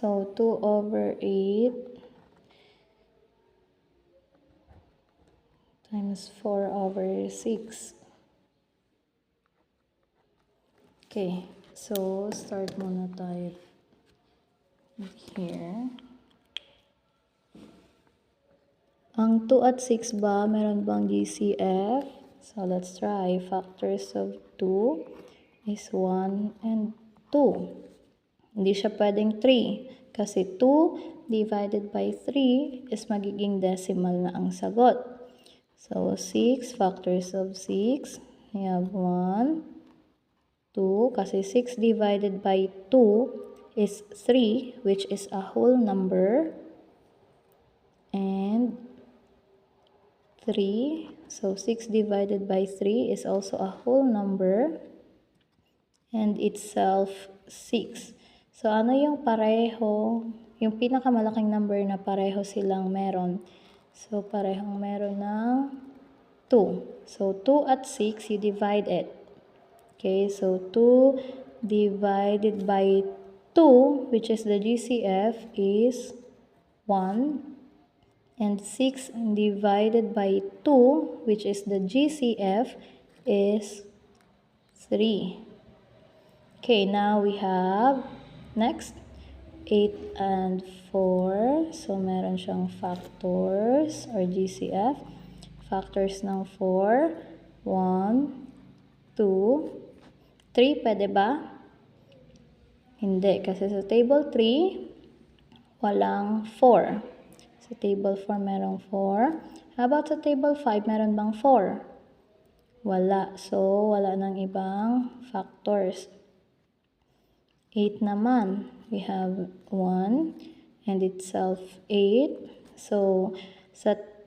So 2 over 8 times 4 over 6. Okay, so start muna tayo here. Ang 2 at 6 ba, meron bang GCF? So let's try. Factors of 2 is 1 and 2. Hindi siya pwedeng 3 kasi 2 divided by 3 is magiging decimal na ang sagot. So 6, factors of 6, we have 1, 2, kasi 6 divided by 2 is 3, which is a whole number, and 3, so 6 divided by 3 is also a whole number, and itself 6. So ano yung pareho, yung pinakamalaking number na pareho silang meron? So parehong meron ng 2. So 2 at 6, you divide it. Okay, so 2 divided by 2, which is the GCF, is 1. And 6 divided by 2, which is the GCF, is 3. Okay, now we have, next, 8 and 4. So, meron siyang factors or GCF. Factors ng 4, 1, 2, 3, pwede ba? Hindi, kasi sa table 3, walang 4. Sa table 4, merong 4. How about sa table 5, meron bang 4? Wala. So, wala nang ibang factors. 8 naman. We have 1 and itself 8. So,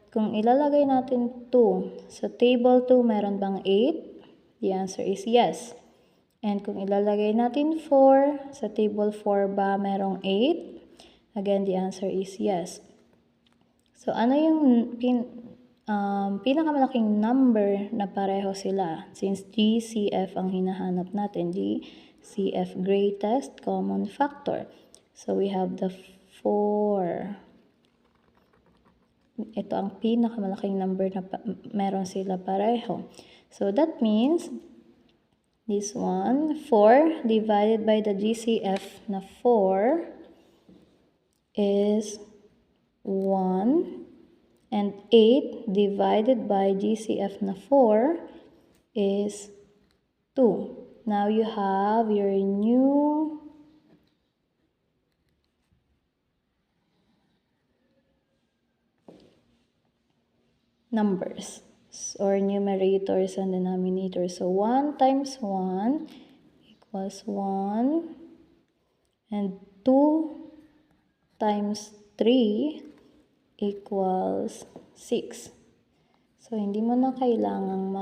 kung ilalagay natin 2, sa table 2, meron bang 8? The answer is yes. And kung ilalagay natin 4, sa table 4 ba merong 8? Again, the answer is yes. So, ano yung pinakamalaking number na pareho sila? Since GCF ang hinahanap natin, GCF, greatest common factor. So, we have the 4. Ito ang pinakamalaking number na meron sila pareho. So, that means, this one, 4 divided by the GCF na 4 is 1, and 8 divided by GCF na 4 is 2. Now you have your new numbers or numerators and denominators. So 1 times 1 equals 1, and 2 times 3 equals 6. So, hindi mo na kailangang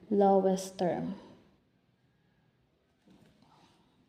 mag-lowest term.